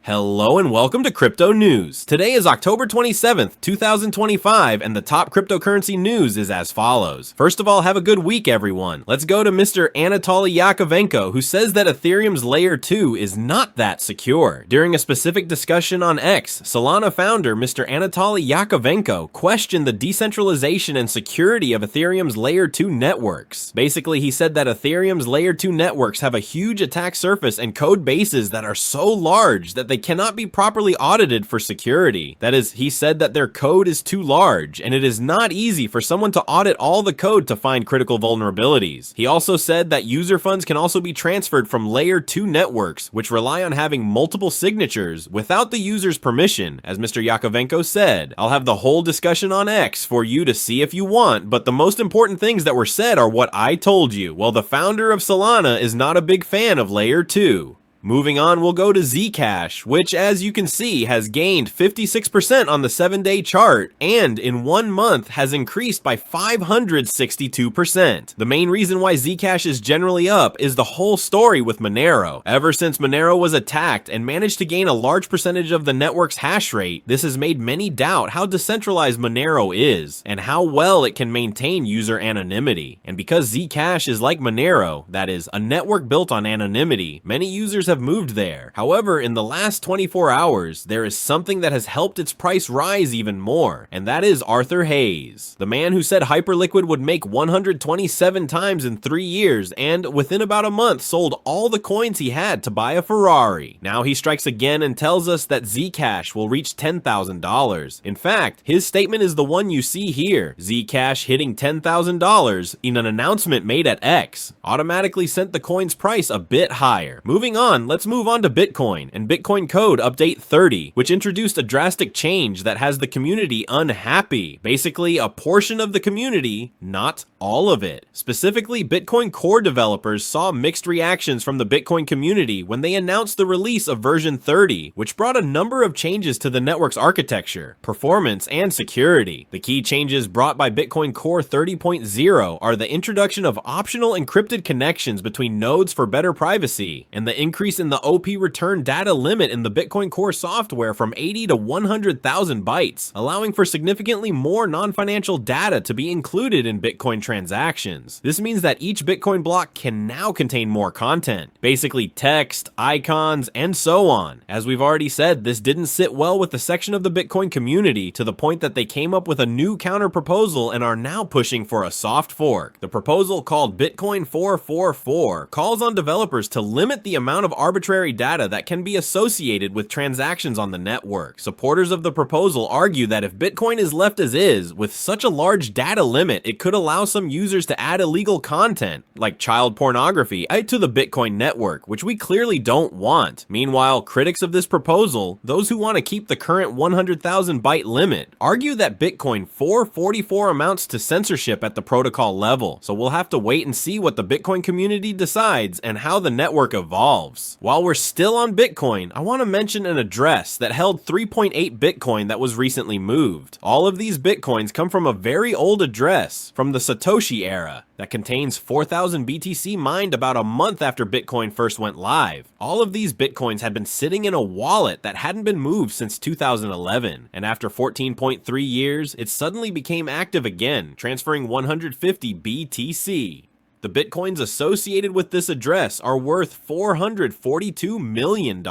Hello and welcome to Crypto News. Today is October 27th, 2025, and the top cryptocurrency news is as follows. First of all, have a good week, everyone. Let's go to Mr. Anatoly Yakovenko, who says that Ethereum's Layer 2 is not that secure. During a specific discussion on X, Solana founder Mr. Anatoly Yakovenko questioned the decentralization and security of Ethereum's Layer 2 networks. Basically, he said that Ethereum's Layer 2 networks have a huge attack surface and code bases that are so large that they cannot be properly audited for security. That is, he said that their code is too large, and it is not easy for someone to audit all the code to find critical vulnerabilities. He also said that user funds can also be transferred from Layer 2 networks, which rely on having multiple signatures without the user's permission. As Mr. Yakovenko said, I'll have the whole discussion on X for you to see if you want, but the most important things that were said are what I told you. Well, the founder of Solana is not a big fan of Layer 2. Moving on, we'll go to Zcash, which as you can see has gained 56% on the 7-day chart and in 1 month has increased by 562%. The main reason why Zcash is generally up is the whole story with Monero. Ever since Monero was attacked and managed to gain a large percentage of the network's hash rate, this has made many doubt how decentralized Monero is and how well it can maintain user anonymity. And because Zcash is like Monero, that is, a network built on anonymity, many users have moved there. However, in the last 24 hours, there is something that has helped its price rise even more, and that is Arthur Hayes, the man who said Hyperliquid would make 127 times in 3 years and within about a month sold all the coins he had to buy a Ferrari. Now he strikes again and tells us that Zcash will reach $10,000. In fact, his statement is the one you see here. Zcash hitting $10,000 in an announcement made at X automatically sent the coin's price a bit higher. Moving on, let's move on to Bitcoin and Bitcoin Code Update 30, which introduced a drastic change that has the community unhappy. Basically, a portion of the community, not all of it. Specifically, Bitcoin Core developers saw mixed reactions from the Bitcoin community when they announced the release of version 30, which brought a number of changes to the network's architecture, performance, and security. The key changes brought by Bitcoin Core 30.0 are the introduction of optional encrypted connections between nodes for better privacy, and the increase in the OP return data limit in the Bitcoin Core software from 80 to 100,000 bytes, allowing for significantly more non-financial data to be included in Bitcoin transactions. This means that each Bitcoin block can now contain more content, basically text, icons, and so on. As we've already said, this didn't sit well with the section of the Bitcoin community to the point that they came up with a new counter proposal and are now pushing for a soft fork. The proposal, called Bitcoin 444, calls on developers to limit the amount of arbitrary data that can be associated with transactions on the network. Supporters of the proposal argue that if Bitcoin is left as is, with such a large data limit, it could allow some users to add illegal content, like child pornography, to the Bitcoin network, which we clearly don't want. Meanwhile, critics of this proposal, those who want to keep the current 100,000 byte limit, argue that Bitcoin 444 amounts to censorship at the protocol level, so we'll have to wait and see what the Bitcoin community decides and how the network evolves. While we're still on Bitcoin, I want to mention an address that held 3.8 Bitcoin that was recently moved. All of these Bitcoins come from a very old address from the Satoshi era that contains 4,000 BTC mined about a month after Bitcoin first went live. All of these Bitcoins had been sitting in a wallet that hadn't been moved since 2011, and after 14.3 years, it suddenly became active again, transferring 150 BTC. The Bitcoins associated with this address are worth $442 million.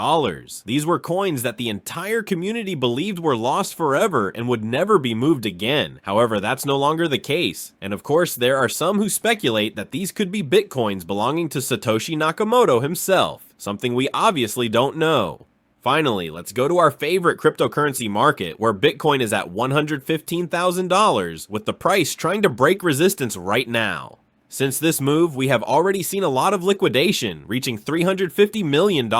These were coins that the entire community believed were lost forever and would never be moved again. However, that's no longer the case. And of course, there are some who speculate that these could be Bitcoins belonging to Satoshi Nakamoto himself, something we obviously don't know. Finally, let's go to our favorite cryptocurrency market, where Bitcoin is at $115,000, with the price trying to break resistance right now. Since this move, we have already seen a lot of liquidation, reaching $350 million.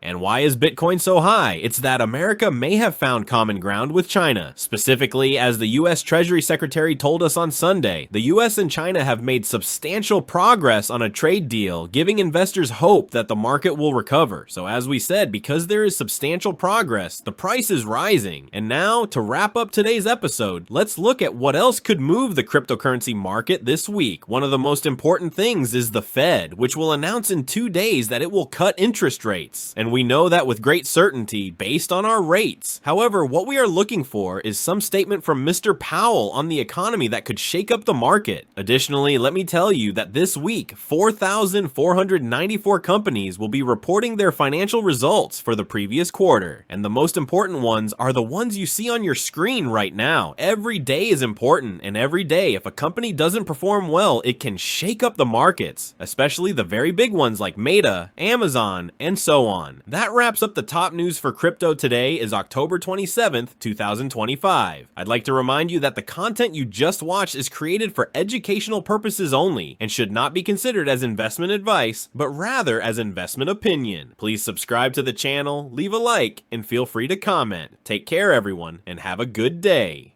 And why is Bitcoin so high? It's that America may have found common ground with China. Specifically, as the US Treasury Secretary told us on Sunday, the US and China have made substantial progress on a trade deal, giving investors hope that the market will recover. So as we said, because there is substantial progress, the price is rising. And now, to wrap up today's episode, let's look at what else could move the cryptocurrency market this week. One of the most important things is the Fed, which will announce in 2 days that it will cut interest rates. And and we know that with great certainty based on our rates. However, what we are looking for is some statement from Mr. Powell on the economy that could shake up the market. Additionally, let me tell you that this week, 4,494 companies will be reporting their financial results for the previous quarter, and the most important ones are the ones you see on your screen right now. Every day is important, and every day, if a company doesn't perform well, it can shake up the markets, especially the very big ones like Meta, Amazon, and so on. That wraps up the top news for crypto. Today is October 27th, 2025. I'd like to remind you that the content you just watched is created for educational purposes only and should not be considered as investment advice, but rather as investment opinion. Please subscribe to the channel, leave a like, and feel free to comment. Take care everyone, and have a good day.